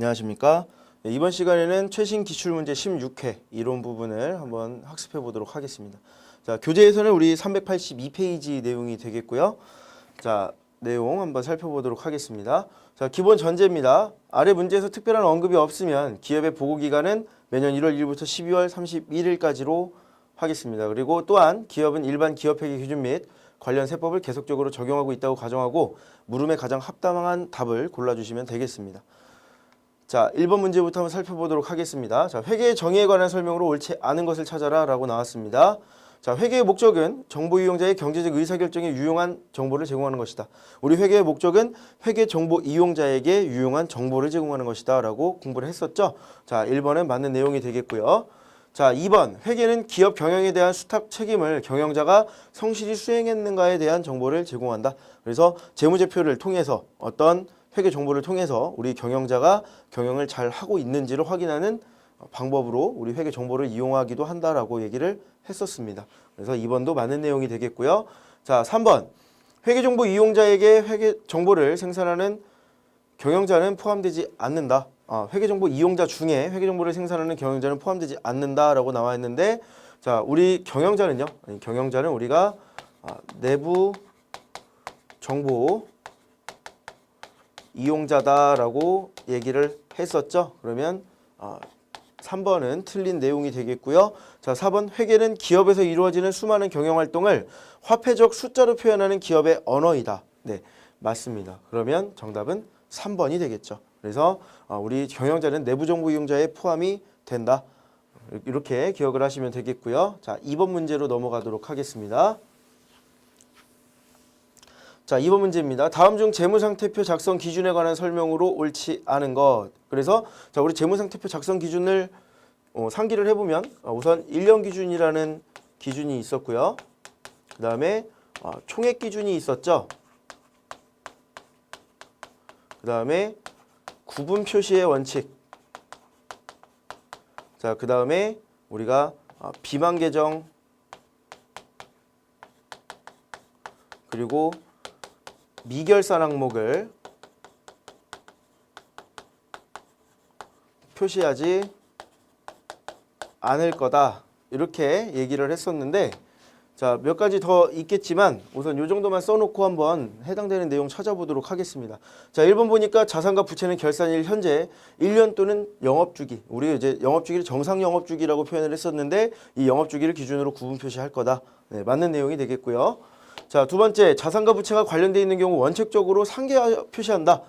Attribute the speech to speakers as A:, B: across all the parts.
A: 안녕하십니까. 네, 이번 시간에는 최신 기출문제 16회 이론 부분을 한번 학습해 보도록 하겠습니다. 자, 교재에서는 우리 382페이지 내용이 되겠고요. 자, 내용 한번 살펴보도록 하겠습니다. 자, 기본 전제입니다. 아래 문제에서 특별한 언급이 없으면 기업의 보고기간은 매년 1월 1일부터 12월 31일까지로 하겠습니다. 그리고 또한 기업은 일반 기업회계 기준 및 관련 세법을 계속적으로 적용하고 있다고 가정하고 물음에 가장 합당한 답을 골라주시면 되겠습니다. 자, 1번 문제부터 한번 살펴보도록 하겠습니다. 자, 회계의 정의에 관한 설명으로 옳지 않은 것을 찾아라 라고 나왔습니다. 자, 회계의 목적은 정보 이용자의 경제적 의사결정에 유용한 정보를 제공하는 것이다. 우리 회계의 목적은 회계 정보 이용자에게 유용한 정보를 제공하는 것이다 라고 공부를 했었죠. 자, 1번은 맞는 내용이 되겠고요. 자, 2번 회계는 기업 경영에 대한 수탁 책임을 경영자가 성실히 수행했는가에 대한 정보를 제공한다. 그래서 재무제표를 통해서 어떤 회계 정보를 통해서 우리 경영자가 경영을 잘 하고 있는지를 확인하는 방법으로 우리 회계 정보를 이용하기도 한다라고 얘기를 했었습니다. 그래서 2번도 맞는 내용이 되겠고요. 자, 3번 회계 정보 이용자에게 회계 정보를 생산하는 경영자는 포함되지 않는다. 회계 정보 이용자 중에 회계 정보를 생산하는 경영자는 포함되지 않는다라고 나와 있는데, 자, 우리 경영자는요. 경영자는 우리가 내부 정보 이용자다라고 얘기를 했었죠. 그러면 3번은 틀린 내용이 되겠고요. 자, 4번 회계는 기업에서 이루어지는 수많은 경영활동을 화폐적 숫자로 표현하는 기업의 언어이다. 네, 맞습니다. 그러면 정답은 3번이 되겠죠. 그래서 우리 경영자는 내부정보 이용자에 포함이 된다. 이렇게 기억을 하시면 되겠고요. 자, 2번 문제로 넘어가도록 하겠습니다. 자, 2번 문제입니다. 다음 중 재무상태표 작성 기준에 관한 설명으로 옳지 않은 것. 그래서 자, 우리 재무상태표 작성 기준을 상기를 해보면 우선 1년 기준이라는 기준이 있었고요. 그 다음에 총액 기준이 있었죠. 그 다음에 구분 표시의 원칙. 자, 그 다음에 우리가 비만 계정 그리고 미결산 항목을 표시하지 않을 거다. 이렇게 얘기를 했었는데, 자, 몇 가지 더 있겠지만 우선 이 정도만 써놓고 한번 해당되는 내용 찾아보도록 하겠습니다. 자, 1번 보니까 자산과 부채는 결산일 현재 1년 또는 영업주기. 우리 이제 영업주기를 정상 영업주기라고 표현을 했었는데 이 영업주기를 기준으로 구분 표시할 거다. 네, 맞는 내용이 되겠고요. 자, 두 번째, 자산과 부채가 관련되어 있는 경우 원칙적으로 상계하 표시한다.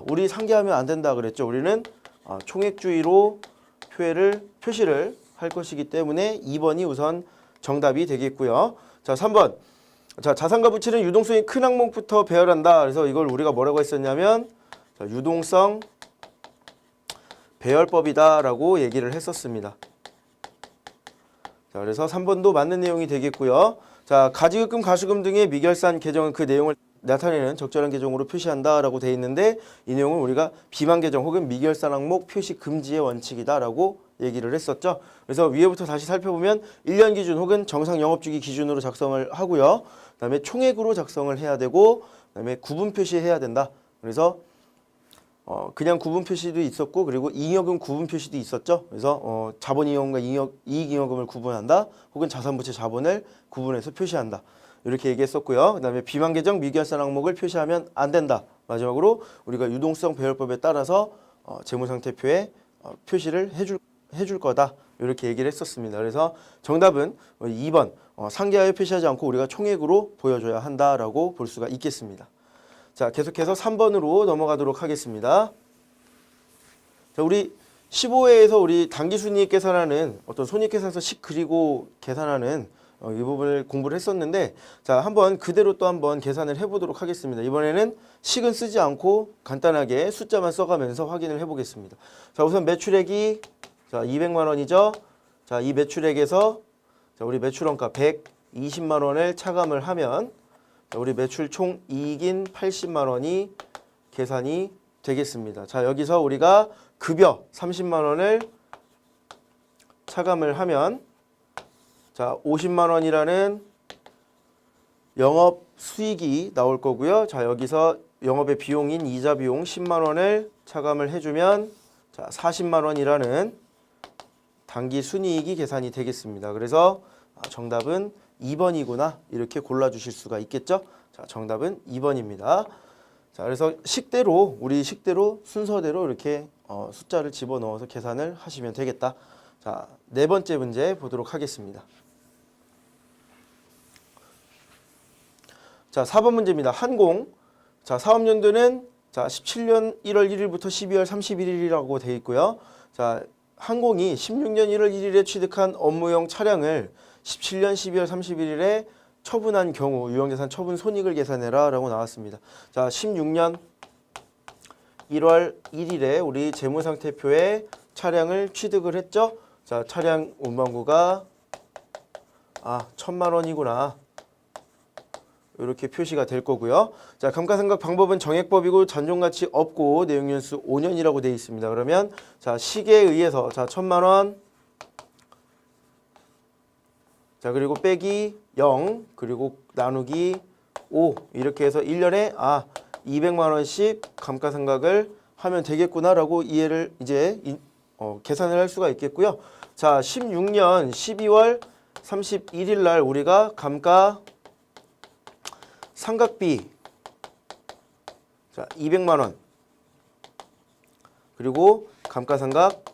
A: 우리 상계하면 안 된다 그랬죠. 우리는 총액주의로 표시를 할 것이기 때문에 2번이 우선 정답이 되겠고요. 자, 3번. 자, 자산과 부채는 유동성이 큰 항목부터 배열한다. 그래서 이걸 우리가 뭐라고 했었냐면 유동성 배열법이다라고 얘기를 했었습니다. 자, 그래서 3번도 맞는 내용이 되겠고요. 자, 가지급금, 가수금 등의 미결산 계정은 그 내용을 나타내는 적절한 계정으로 표시한다라고 되어 있는데 이 내용은 우리가 비만 계정 혹은 미결산 항목 표시 금지의 원칙이다라고 얘기를 했었죠. 그래서 위에부터 다시 살펴보면 1년 기준 혹은 정상 영업주기 기준으로 작성을 하고요. 그다음에 총액으로 작성을 해야 되고 그다음에 구분 표시해야 된다. 그래서 그냥 구분 표시도 있었고 그리고 잉여금 구분 표시도 있었죠. 그래서 자본잉여금과 이익잉여금을 구분한다. 혹은 자산부채 자본을 구분해서 표시한다. 이렇게 얘기했었고요. 그 다음에 비만계정 미결산 항목을 표시하면 안 된다. 마지막으로 우리가 유동성 배열법에 따라서 재무상태표에 표시를 해줄 거다. 이렇게 얘기를 했었습니다. 그래서 정답은 2번 상계하여 표시하지 않고 우리가 총액으로 보여줘야 한다라고 볼 수가 있겠습니다. 자, 계속해서 3번으로 넘어가도록 하겠습니다. 자, 우리 15회에서 우리 단기순이익 계산하는 어떤 손익계산서 식 그리고 계산하는 이 부분을 공부를 했었는데, 자, 한번 그대로 또 한번 계산을 해보도록 하겠습니다. 이번에는 식은 쓰지 않고 간단하게 숫자만 써가면서 확인을 해보겠습니다. 자, 우선 매출액이 자 200만 원이죠. 자, 이 매출액에서 자, 우리 매출원가 120만 원을 차감을 하면 우리 매출 총 이익인 80만 원이 계산이 되겠습니다. 자, 여기서 우리가 급여 30만 원을 차감을 하면 자, 50만 원이라는 영업 수익이 나올 거고요. 자, 여기서 영업의 비용인 이자 비용 10만 원을 차감을 해주면 자 40만 원이라는 당기 순이익이 계산이 되겠습니다. 그래서 정답은 2번이구나 이렇게 골라주실 수가 있겠죠. 자 정답은 2번입니다. 자 그래서 우리 식대로 순서대로 이렇게 숫자를 집어넣어서 계산을 하시면 되겠다. 자 네 번째 문제 보도록 하겠습니다. 자 4번 문제입니다. 한공 자 사업연도는 자 17년 1월 1일부터 12월 31일이라고 되어 있고요. 자 항공이 16년 1월 1일에 취득한 업무용 차량을 17년 12월 31일에 처분한 경우 유형자산 처분 손익을 계산해라 라고 나왔습니다. 자 16년 1월 1일에 우리 재무상태표에 차량을 취득을 했죠. 자 차량 운반구가 1,000만 원이구나 이렇게 표시가 될 거고요. 자 감가상각 방법은 정액법이고 잔존가치 없고 내용연수 5년이라고 되어 있습니다. 그러면 자 시계에 의해서 자 1,000만 원 자 그리고 빼기 0 그리고 나누기 5 이렇게 해서 1년에 200만 원씩 감가상각을 하면 되겠구나라고 이해를 이제 계산을 할 수가 있겠고요. 자 16년 12월 31일 날 우리가 상각비 자 200만 원 그리고 감가상각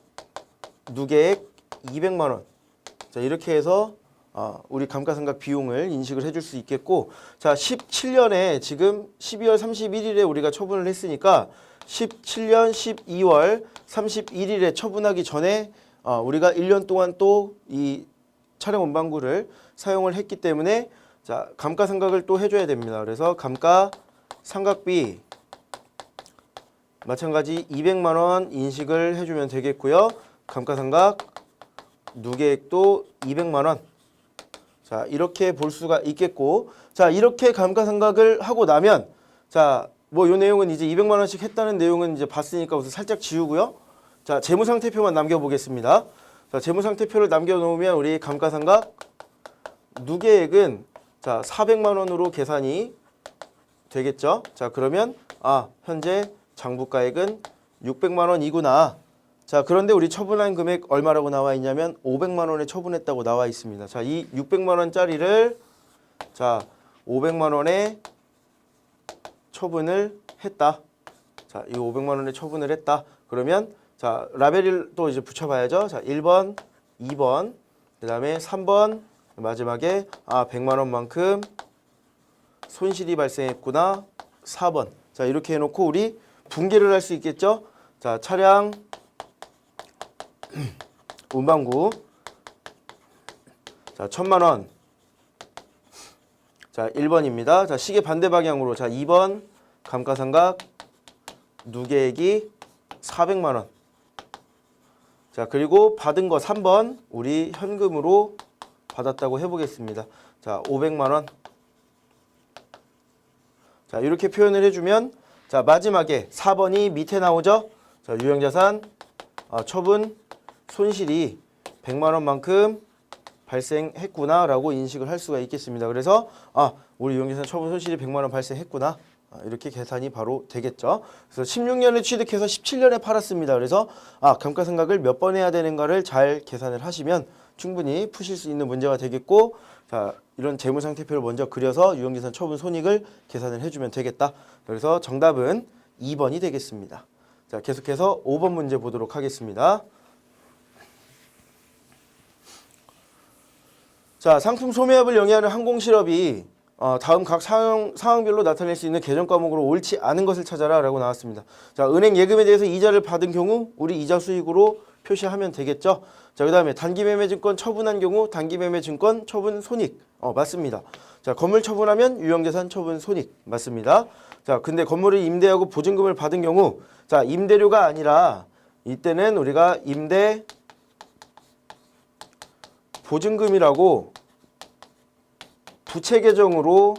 A: 누계액 200만 원 자 이렇게 해서 우리 감가상각 비용을 인식을 해줄 수 있겠고 자 17년에 지금 12월 31일에 우리가 처분을 했으니까 17년 12월 31일에 처분하기 전에 우리가 1년 동안 또 이 차량 운반구를 사용을 했기 때문에 자 감가상각을 또 해줘야 됩니다. 그래서 감가상각비 마찬가지 200만 원 인식을 해주면 되겠고요. 감가상각 누계액도 200만 원 자 이렇게 볼 수가 있겠고 자 이렇게 감가상각을 하고 나면 자 뭐 요 내용은 이제 200만 원씩 했다는 내용은 이제 봤으니까 우선 살짝 지우고요. 자 재무상태표만 남겨보겠습니다. 자 재무상태표를 남겨놓으면 우리 감가상각 누계액은 자 400만 원으로 계산이 되겠죠. 자 그러면 현재 장부가액은 600만 원이구나. 자 그런데 우리 처분한 금액 얼마라고 나와 있냐면 500만 원에 처분했다고 나와 있습니다. 자 이 600만 원짜리를 자 500만 원에 처분을 했다. 자 이 500만 원에 처분을 했다. 그러면 자 라벨을 또 이제 붙여봐야죠. 자 1번 2번 그 다음에 3번 마지막에 100만 원만큼 손실이 발생했구나. 4번 자 이렇게 해놓고 우리 분개를 할 수 있겠죠. 자 차량 운반구 자 1,000만 원 자 1번입니다. 자 시계 반대 방향으로 자 2번 감가상각 누계액이 400만 원 자 그리고 받은 거 3번 우리 현금으로 받았다고 해보겠습니다. 자 500만 원 자 이렇게 표현을 해주면 자 마지막에 4번이 밑에 나오죠. 자 유형자산 처분 손실이 100만 원만큼 발생했구나 라고 인식을 할 수가 있겠습니다. 그래서 우리 유형자산 처분 손실이 100만 원 발생했구나 이렇게 계산이 바로 되겠죠. 그래서 16년에 취득해서 17년에 팔았습니다. 그래서 감가상각을 몇 번 해야 되는가를 잘 계산을 하시면 충분히 푸실 수 있는 문제가 되겠고 자 이런 재무상태표를 먼저 그려서 유형자산 처분 손익을 계산을 해주면 되겠다. 그래서 정답은 2번이 되겠습니다. 자 계속해서 5번 문제 보도록 하겠습니다. 자 상품 소매압을 영위하는 항공실업이 다음 각 상황별로 나타낼 수 있는 계정 과목으로 옳지 않은 것을 찾아라 라고 나왔습니다. 자 은행 예금에 대해서 이자를 받은 경우 우리 이자 수익으로 표시하면 되겠죠. 자, 그 다음에 단기매매증권 처분한 경우 단기매매증권 처분 손익 맞습니다. 자 건물 처분하면 유형자산 처분 손익 맞습니다. 자 근데 건물을 임대하고 보증금을 받은 경우 자 임대료가 아니라 이때는 우리가 임대 보증금이라고 부채 계정으로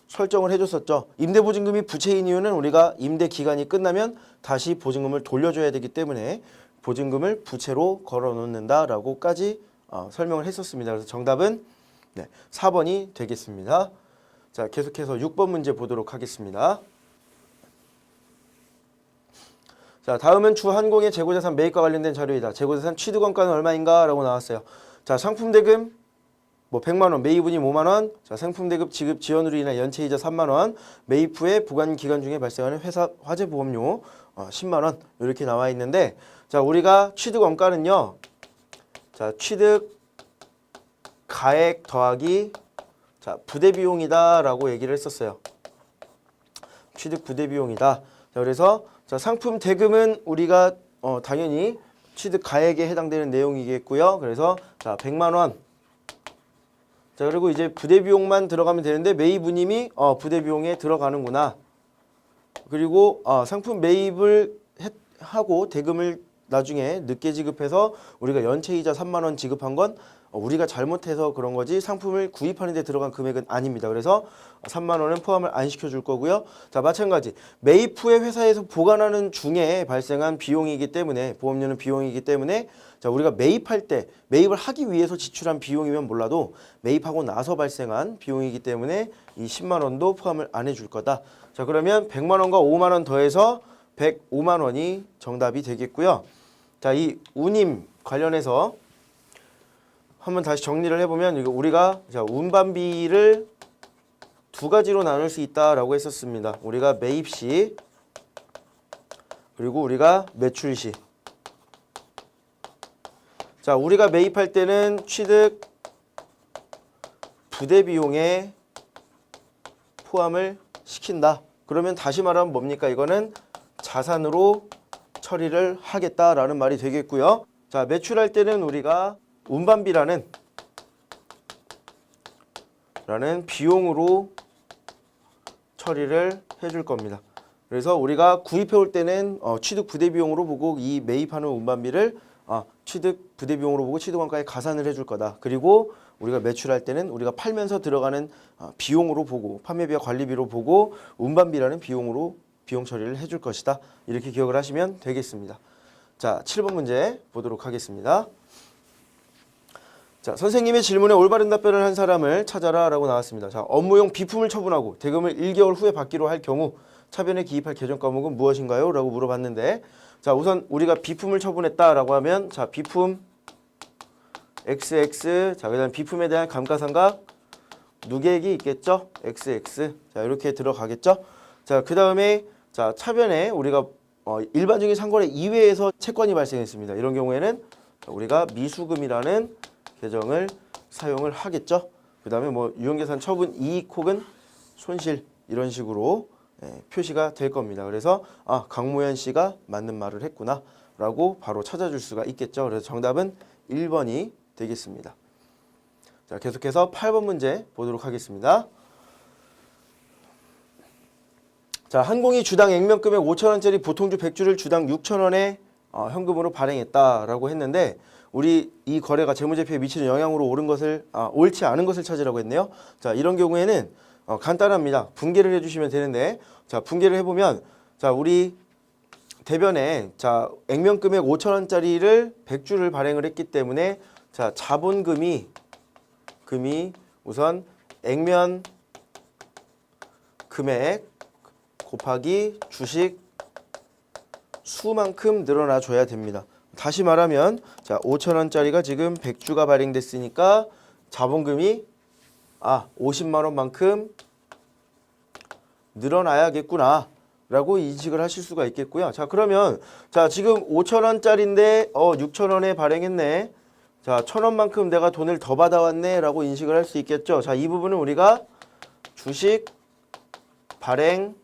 A: 설정을 해줬었죠. 임대보증금이 부채인 이유는 우리가 임대 기간이 끝나면 다시 보증금을 돌려줘야 되기 때문에 보증금을 부채로 걸어 놓는다라고까지 설명을 했었습니다. 그래서 정답은 4번이 되겠습니다. 자, 계속해서 6번 문제 보도록 하겠습니다. 자, 다음은 주한공의 재고자산 매입과 관련된 자료이다. 재고자산 취득원가는 얼마인가? 라고 나왔어요. 자, 상품대금 뭐 100만 원, 매입은이 5만 원, 자, 상품대금 지급 지연으로 인한 연체이자 3만 원, 매입 후에 보관 기간 중에 발생하는 회사 화재 보험료 10만 원 이렇게 나와 있는데, 자, 우리가 취득 원가는요. 자, 취득 가액 더하기 자, 부대 비용이다라고 얘기를 했었어요. 취득 부대 비용이다. 자, 그래서 자, 상품 대금은 우리가 당연히 취득 가액에 해당되는 내용이겠고요. 그래서 자, 100만 원. 자, 그리고 이제 부대 비용만 들어가면 되는데 매입 운임이 부대 비용에 들어가는구나. 그리고 상품 매입을 하고 대금을 나중에 늦게 지급해서 우리가 연체이자 3만 원 지급한 건 우리가 잘못해서 그런 거지 상품을 구입하는 데 들어간 금액은 아닙니다. 그래서 3만 원은 포함을 안 시켜줄 거고요. 자, 마찬가지 매입 후에 회사에서 보관하는 중에 발생한 비용이기 때문에 보험료는 비용이기 때문에 자, 우리가 매입할 때 매입을 하기 위해서 지출한 비용이면 몰라도 매입하고 나서 발생한 비용이기 때문에 이 10만 원도 포함을 안 해줄 거다. 자, 그러면 100만 원과 5만 원 더해서 105만 원이 정답이 되겠고요. 자, 이 운임 관련해서 한번 다시 정리를 해보면 이거 우리가 자, 운반비를 두 가지로 나눌 수 있다라고 했었습니다. 우리가 매입 시 그리고 우리가 매출 시. 자, 우리가 매입할 때는 취득 부대 비용에 포함을 시킨다. 그러면 다시 말하면 뭡니까? 이거는 자산으로 처리를 하겠다라는 말이 되겠고요. 자, 매출할 때는 우리가 운반비라는 비용으로 처리를 해줄 겁니다. 그래서 우리가 구입해 올 때는 취득 부대 비용으로 보고 이 매입하는 운반비를 취득 부대 비용으로 보고 취득원가에 가산을 해줄 거다. 그리고 우리가 매출할 때는 우리가 팔면서 들어가는 비용으로 보고 판매비와 관리비로 보고 운반비라는 비용으로 비용 처리를 해줄 것이다. 이렇게 기억을 하시면 되겠습니다. 자, 7번 문제 보도록 하겠습니다. 자, 선생님의 질문에 올바른 답변을 한 사람을 찾아라 라고 나왔습니다. 자, 업무용 비품을 처분하고 대금을 1개월 후에 받기로 할 경우 차변에 기입할 개정 과목은 무엇인가요? 라고 물어봤는데, 자, 우선 우리가 비품을 처분했다 라고 하면 자, 비품 XX, 자, 그다음 비품에 대한 감가상각 누계액이 있겠죠? XX. 자, 이렇게 들어가겠죠? 자, 그다음에 자, 차변에 우리가 일반적인 상거래 이외에서 채권이 발생했습니다. 이런 경우에는 우리가 미수금이라는 계정을 사용을 하겠죠. 그 다음에 뭐 유형계산 처분 이익 혹은 손실 이런 식으로 표시가 될 겁니다. 그래서 강모현 씨가 맞는 말을 했구나 라고 바로 찾아줄 수가 있겠죠. 그래서 정답은 1번이 되겠습니다. 자, 계속해서 8번 문제 보도록 하겠습니다. 자, 한공이 주당 액면금액 5,000원짜리 보통주 100주를 주당 6,000원에 현금으로 발행했다라고 했는데, 우리 이 거래가 재무제표에 미치는 영향으로 옳지 않은 것을 찾으라고 했네요. 자, 이런 경우에는 간단합니다. 분개를 해주시면 되는데, 자, 분개를 해보면 자, 우리 대변에 자, 액면금액 5,000원짜리를 100주를 발행을 했기 때문에 자, 자본금이 우선 액면 금액 곱하기 주식 수만큼 늘어나 줘야 됩니다. 다시 말하면 자, 5,000원짜리가 지금 100주가 발행됐으니까 자본금이 50만 원만큼 늘어나야겠구나 라고 인식을 하실 수가 있겠고요. 자, 그러면 자, 지금 5,000원짜리인데 6,000원에 발행했네. 자, 1,000원만큼 내가 돈을 더 받아왔네 라고 인식을 할 수 있겠죠. 자, 이 부분은 우리가 주식 발행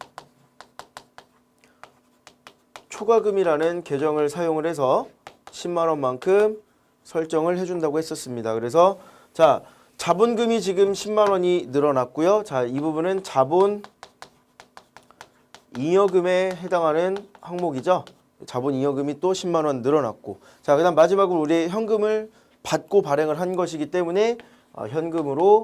A: 초과금이라는 계정을 사용을 해서 10만 원만큼 설정을 해준다고 했었습니다. 그래서 자, 자본금이 지금 10만 원이 늘어났고요. 자, 이 부분은 자본 잉여금에 해당하는 항목이죠. 자본 잉여금이 또 10만 원 늘어났고, 자, 그다음 마지막으로 우리 현금을 받고 발행을 한 것이기 때문에 현금으로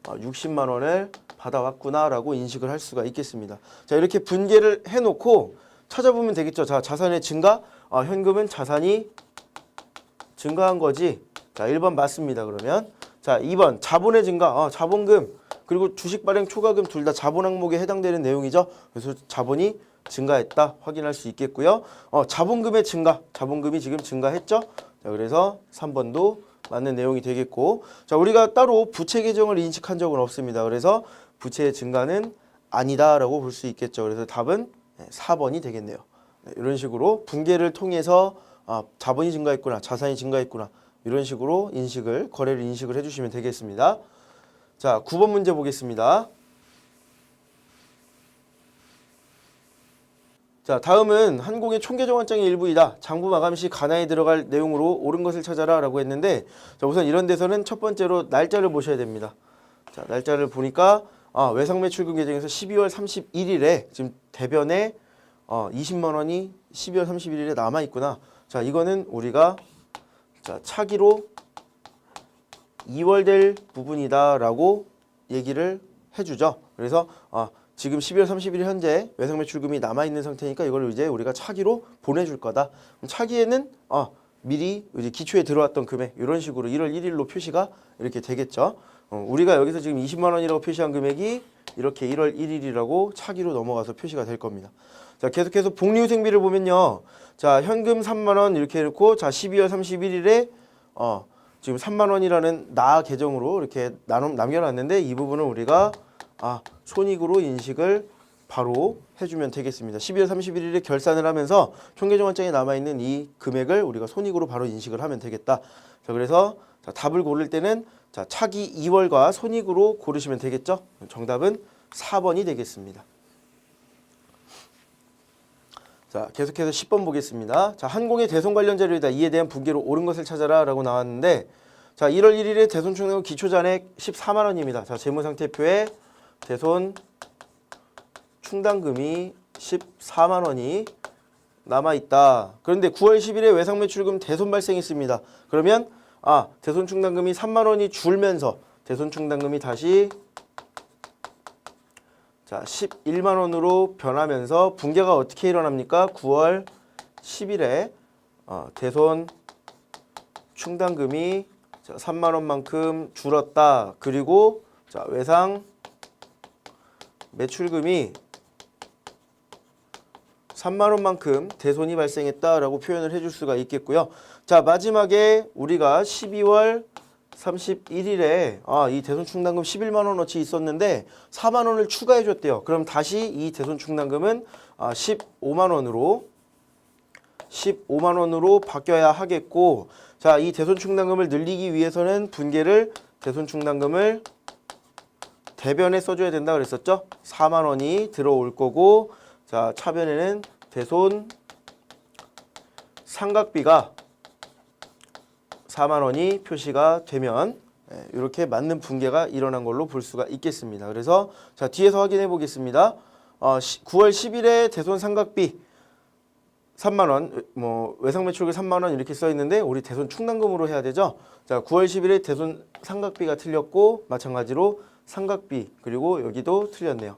A: 60만 원을 받아왔구나라고 인식을 할 수가 있겠습니다. 자, 이렇게 분개를 해놓고 찾아보면 되겠죠. 자, 자산의 증가, 현금은 자산이 증가한 거지. 자, 1번 맞습니다. 그러면 자, 2번 자본의 증가, 자본금 그리고 주식 발행 초과금 둘 다 자본 항목에 해당되는 내용이죠. 그래서 자본이 증가했다 확인할 수 있겠고요. 자본금의 증가, 자본금이 지금 증가했죠. 자, 그래서 3번도 맞는 내용이 되겠고, 자, 우리가 따로 부채 계정을 인식한 적은 없습니다. 그래서 부채의 증가는 아니다라고 볼 수 있겠죠. 그래서 답은 4번이 되겠네요. 이런 식으로 분계를 통해서 자본이 증가했구나, 자산이 증가했구나, 이런 식으로 거래를 인식을 해주시면 되겠습니다. 자, 9번 문제 보겠습니다. 자, 다음은 한공의 총계정환장의 일부이다. 장부 마감 시 간화에 들어갈 내용으로 옳은 것을 찾아라 라고 했는데, 자, 우선 이런 데서는 첫 번째로 날짜를 보셔야 됩니다. 자, 날짜를 보니까 외상매출금 계정에서 12월 31일에 지금 대변에 20만 원이 12월 31일에 남아 있구나. 자, 이거는 우리가 차기로 2월 될 부분이다라고 얘기를 해주죠. 그래서 지금 12월 30일 현재 외상매출금이 남아 있는 상태니까 이걸 이제 우리가 차기로 보내줄 거다. 그럼 차기에는 미리 이제 기초에 들어왔던 금액 이런 식으로 1월 1일로 표시가 이렇게 되겠죠. 우리가 여기서 지금 20만 원이라고 표시한 금액이 이렇게 1월 1일이라고 차기로 넘어가서 표시가 될 겁니다. 자, 계속해서 복리후생비를 보면요. 자, 현금 3만 원 이렇게 해놓고, 자, 12월 31일에 지금 3만 원이라는 나 계정으로 이렇게 남겨놨는데, 이 부분은 우리가 손익으로 인식을 바로 해주면 되겠습니다. 12월 31일에 결산을 하면서 총계정환장에 남아있는 이 금액을 우리가 손익으로 바로 인식을 하면 되겠다. 자, 그래서 답을 고를 때는 차기 2월과 손익으로 고르시면 되겠죠. 정답은 4번이 되겠습니다. 자, 계속해서 10번 보겠습니다. 자, 한공의 대손 관련 자료이다. 이에 대한 분계로 옳은 것을 찾아라 라고 나왔는데, 자, 1월 1일에 대손 총액 기초잔액 14만 원입니다. 자, 재무상태표에 대손 충당금이 14만 원이 남아있다. 그런데 9월 10일에 외상매출금 대손 발생했습니다. 그러면 대손 충당금이 3만 원이 줄면서 대손 충당금이 다시 11만 원으로 변하면서 분계가 어떻게 일어납니까? 9월 10일에 대손 충당금이 3만 원만큼 줄었다. 그리고 외상 매출금이 3만 원만큼 대손이 발생했다라고 표현을 해줄 수가 있겠고요. 자, 마지막에 우리가 12월 31일에 이 대손 충당금 11만 원어치 있었는데 4만 원을 추가해 줬대요. 그럼 다시 이 대손 충당금은 15만 원으로 바뀌어야 하겠고, 자, 이 대손 충당금을 늘리기 위해서는 분계를 대손 충당금을 대변에 써줘야 된다 그랬었죠. 4만 원이 들어올 거고, 자, 차변에는 대손 상각비가 4만 원이 표시가 되면 이렇게 맞는 분계가 일어난 걸로 볼 수가 있겠습니다. 그래서 자, 뒤에서 확인해 보겠습니다. 9월 10일에 대손 상각비 3만 원, 외상매출금 3만 원 이렇게 써 있는데 우리 대손 충당금으로 해야 되죠. 자, 9월 10일에 대손 상각비가 틀렸고, 마찬가지로 상각비, 그리고 여기도 틀렸네요.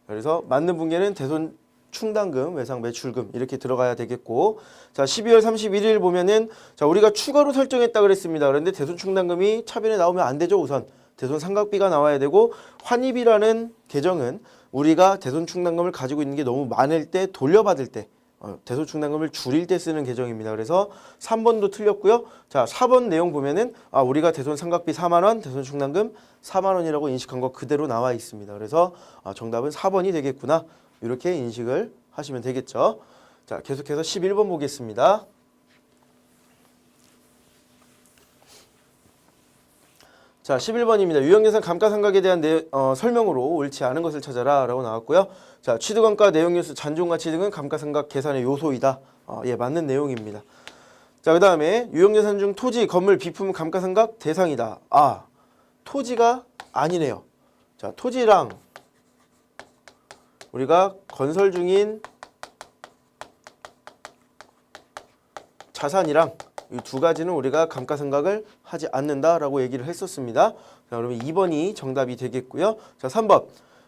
A: 그래서 맞는 분계는 대손 충당금, 외상 매출금 이렇게 들어가야 되겠고, 자, 12월 31일 보면은 자, 우리가 추가로 설정했다 그랬습니다. 그런데 대손 충당금이 차변에 나오면 안 되죠. 우선 대손 상각비가 나와야 되고, 환입이라는 계정은 우리가 대손 충당금을 가지고 있는 게 너무 많을 때 돌려받을 때 대손 충당금을 줄일 때 쓰는 계정입니다. 그래서 3번도 틀렸고요. 자, 4번 내용 보면은 우리가 대손 상각비 4만 원, 대손 충당금 4만 원이라고 인식한 거 그대로 나와 있습니다. 그래서 정답은 4번이 되겠구나. 이렇게 인식을 하시면 되겠죠. 자, 계속해서 11번 보겠습니다. 자, 11번입니다. 유형계산 감가상각에 대한 설명으로 옳지 않은 것을 찾아라 라고 나왔고요. 자, 취득원가, 내용연수, 잔존가치 등은 감가상각 계산의 요소이다. 예, 맞는 내용입니다. 자, 그 다음에 유형계산 중 토지, 건물, 비품 감가상각 대상이다. 토지가 아니네요. 자, 토지랑 우리가 건설 중인 자산이랑 이 두 가지는 우리가 감가상각을 하지 않는다라고 얘기를 했었습니다. 자, 그러면 2번이 정답이 되겠고요. 자, 3번.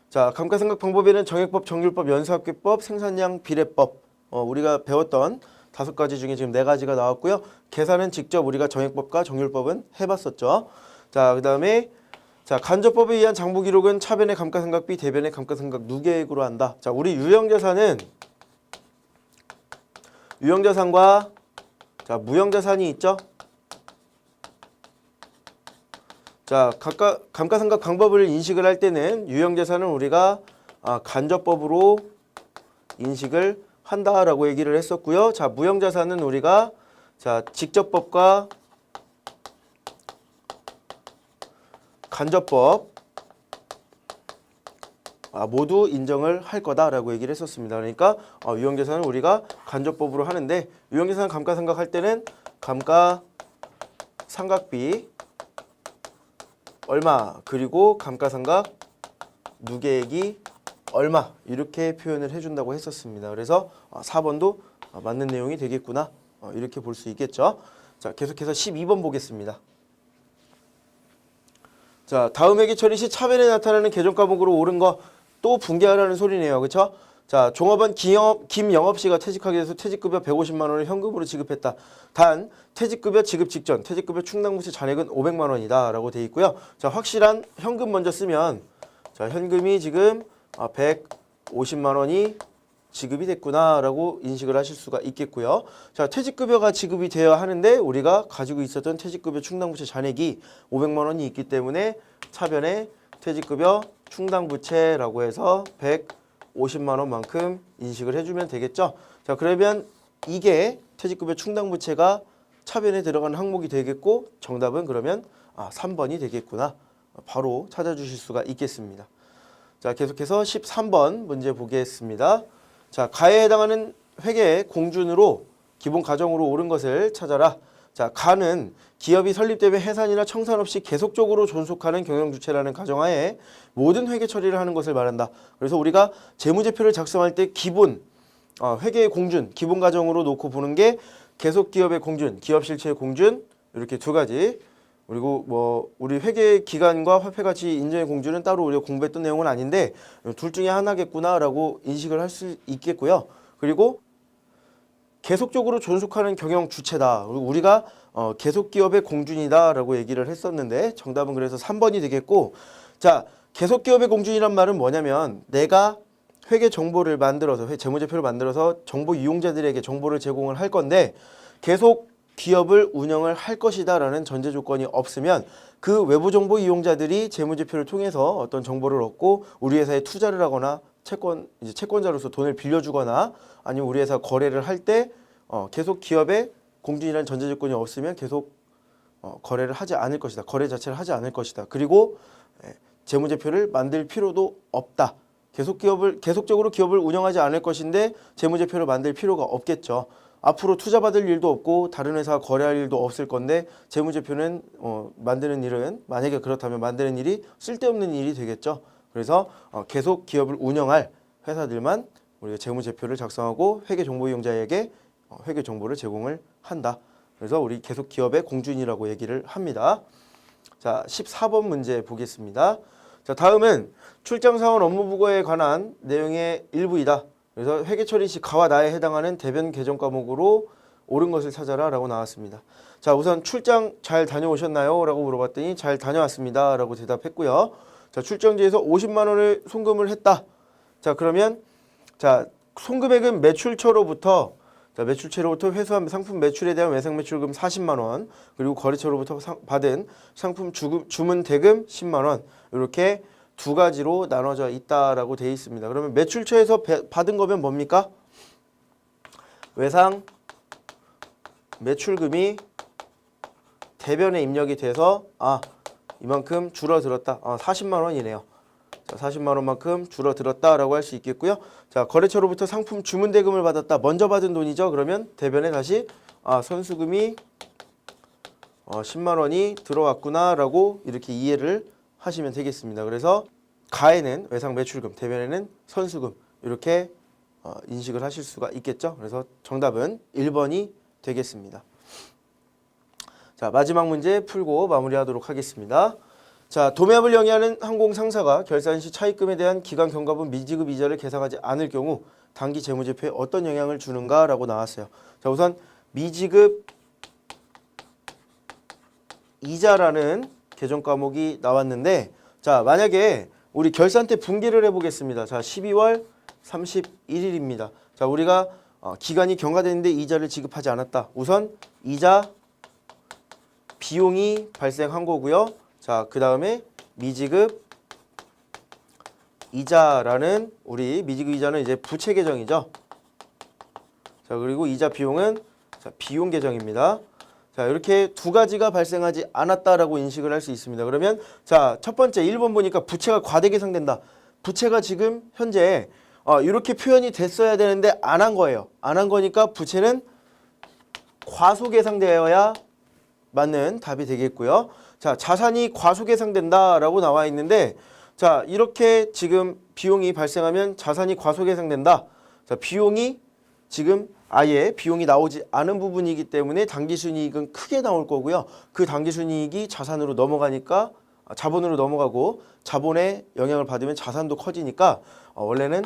A: 자, 감가상각 방법에는 정액법, 정률법, 연수합계법, 생산량 비례법 우리가 배웠던 5가지 중에 지금 4가지가 나왔고요. 계산은 직접 우리가 정액법과 정률법은 해봤었죠. 자, 그 다음에 자, 간접법에 의한 장부 기록은 차변의 감가상각비, 대변의 감가상각 누계액으로 한다. 자, 우리 유형자산과 자, 무형자산이 있죠. 자, 각각 감가상각 방법을 인식을 할 때는 유형자산은 우리가 간접법으로 인식을 한다라고 얘기를 했었고요. 자, 무형자산은 우리가 자, 직접법과 간접법 모두 인정을 할 거다라고 얘기를 했었습니다. 그러니까 유형자산은 우리가 간접법으로 하는데 유형자산 감가상각 할 때는 감가상각비 얼마 그리고 감가상각 누계액이 얼마 이렇게 표현을 해준다고 했었습니다. 그래서 4번도 맞는 내용이 되겠구나 이렇게 볼 수 있겠죠. 자, 계속해서 12번 보겠습니다. 자, 다음 회계 처리 시 차변에 나타나는 계정 과목으로 옳은 거 또 분개하라는 소리네요. 그렇죠? 자, 종업원 김영업 씨가 퇴직하게 돼서 퇴직급여 150만 원을 현금으로 지급했다. 단 퇴직급여 지급 직전 퇴직급여 충당부채 잔액은 500만 원이다 라고 돼 있고요. 자, 확실한 현금 먼저 쓰면 자, 현금이 지금 150만 원이 지급이 됐구나 라고 인식을 하실 수가 있겠고요. 자, 퇴직급여가 지급이 되어야 하는데 우리가 가지고 있었던 퇴직급여 충당부채 잔액이 500만 원이 있기 때문에 차변에 퇴직급여 충당부채라고 해서 150만 원만큼 인식을 해주면 되겠죠. 자, 그러면 이게 퇴직급여 충당부채가 차변에 들어가는 항목이 되겠고 정답은 그러면 3번이 되겠구나. 바로 찾아주실 수가 있겠습니다. 자, 계속해서 13번 문제 보겠습니다. 자, 가에 해당하는 회계 공준으로 기본 가정으로 옳은 것을 찾아라. 자, 가는 기업이 설립되면 해산이나 청산 없이 계속적으로 존속하는 경영주체라는 가정하에 모든 회계 처리를 하는 것을 말한다. 그래서 우리가 재무제표를 작성할 때 기본 회계의 공준, 기본 가정으로 놓고 보는 게 계속 기업의 공준, 기업 실체의 공준 이렇게 두 가지. 그리고 뭐 우리 회계 기간과 화폐 가치 인정의 공준은 따로 우리가 공부했던 내용은 아닌데 둘 중에 하나겠구나라고 인식을 할 수 있겠고요. 그리고 계속적으로 존속하는 경영 주체다. 우리가 계속 기업의 공준이다라고 얘기를 했었는데 정답은 그래서 3번이 되겠고, 자, 계속 기업의 공준이란 말은 뭐냐면 내가 회계 정보를 만들어서 재무제표를 만들어서 정보 이용자들에게 정보를 제공을 할 건데 계속 기업을 운영을 할 것이다라는 전제 조건이 없으면 그 외부 정보 이용자들이 재무제표를 통해서 어떤 정보를 얻고 우리 회사에 투자를 하거나 채권자로서 돈을 빌려주거나 아니면 우리 회사 거래를 할 때 계속 기업의 공준이라는 전제 조건이 없으면 계속 거래를 하지 않을 것이다. 거래 자체를 하지 않을 것이다. 그리고 재무제표를 만들 필요도 없다. 계속적으로 기업을 운영하지 않을 것인데 재무제표를 만들 필요가 없겠죠. 앞으로 투자받을 일도 없고 다른 회사와 거래할 일도 없을 건데 재무제표는 만드는 일은 만약에 그렇다면 만드는 일이 쓸데없는 일이 되겠죠. 그래서 계속 기업을 운영할 회사들만 우리가 재무제표를 작성하고 회계정보 이용자에게 회계정보를 제공을 한다. 그래서 우리 계속 기업의 공준이라고 얘기를 합니다. 자, 14번 문제 보겠습니다. 자, 다음은 출장사원 업무보고에 관한 내용의 일부이다. 그래서 회계처리 시 가와 나에 해당하는 대변 계정 과목으로 옳은 것을 찾아라 라고 나왔습니다. 자, 우선 출장 잘 다녀오셨나요? 라고 물어봤더니 잘 다녀왔습니다 라고 대답했고요. 자, 출장지에서 50만 원을 송금을 했다. 자, 그러면 자, 송금액은 매출처로부터 회수한 상품 매출에 대한 외상 매출금 40만 원, 그리고 거래처로부터 받은 상품 주문 대금 10만 원, 이렇게 두 가지로 나눠져 있다라고 되어 있습니다. 그러면 매출처에서 받은 거면 뭡니까? 외상 매출금이 대변에 입력이 돼서 이만큼 줄어들었다. 40만 원이네요. 자, 40만 원만큼 줄어들었다라고 할 수 있겠고요. 자, 거래처로부터 상품 주문 대금을 받았다. 먼저 받은 돈이죠. 그러면 대변에 다시 선수금이 10만 원이 들어왔구나라고 이렇게 이해를 하시면 되겠습니다. 그래서 가에는 외상 매출금, 대변에는 선수금 이렇게 인식을 하실 수가 있겠죠. 그래서 정답은 1번이 되겠습니다. 자, 마지막 문제 풀고 마무리하도록 하겠습니다. 자, 도매압을 영위하는 항공 상사가 결산 시 차입금에 대한 기간 경과분 미지급 이자를 계상하지 않을 경우 단기 재무제표에 어떤 영향을 주는가라고 나왔어요. 자, 우선 미지급 이자라는 계정 과목이 나왔는데 자, 만약에 우리 결산때 분기를 해보겠습니다. 자, 12월 31일입니다. 자, 우리가 기간이 경과됐는데 이자를 지급하지 않았다. 우선 이자 비용이 발생한 거고요. 자, 그 다음에 미지급 이자라는 우리 미지급 이자는 이제 부채 계정이죠. 자, 그리고 이자 비용은 자, 비용 계정입니다. 자, 이렇게 두 가지가 발생하지 않았다라고 인식을 할 수 있습니다. 그러면 자, 첫 번째 1번 보니까 부채가 과대 계상된다. 부채가 지금 현재 이렇게 표현이 됐어야 되는데 안 한 거예요. 안 한 거니까 부채는 과소 계상되어야 맞는 답이 되겠고요. 자, 자산이 과소 계상된다라고 나와 있는데 자, 이렇게 지금 비용이 발생하면 자산이 과소 계상된다. 자, 비용이 지금 아예 비용이 나오지 않은 부분이기 때문에 당기순이익은 크게 나올 거고요. 그 당기순이익이 자산으로 넘어가니까 자본으로 넘어가고 자본에 영향을 받으면 자산도 커지니까 원래는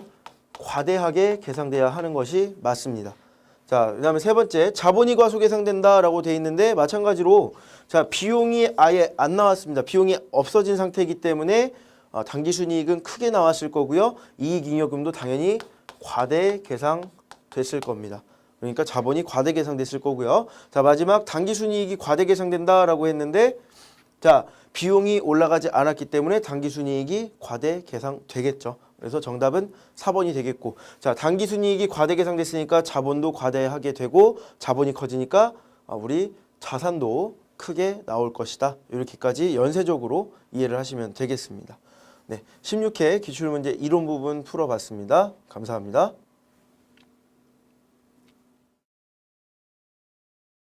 A: 과대하게 계상돼야 하는 것이 맞습니다. 자, 그다음에 세 번째 자본이 과소 계상된다라고 돼 있는데 마찬가지로 자, 비용이 아예 안 나왔습니다. 비용이 없어진 상태이기 때문에 당기순이익은 크게 나왔을 거고요. 이익잉여금도 당연히 과대 계상됐을 겁니다. 그러니까 자본이 과대 계상됐을 거고요. 자, 마지막 당기순이익이 과대 계상된다라고 했는데 자, 비용이 올라가지 않았기 때문에 당기순이익이 과대 계상되겠죠. 그래서 정답은 4번이 되겠고 자, 당기순이익이 과대 계상됐으니까 자본도 과대하게 되고 자본이 커지니까 우리 자산도 크게 나올 것이다. 이렇게까지 연쇄적으로 이해를 하시면 되겠습니다. 네, 16회 기출문제 이론 부분 풀어봤습니다. 감사합니다.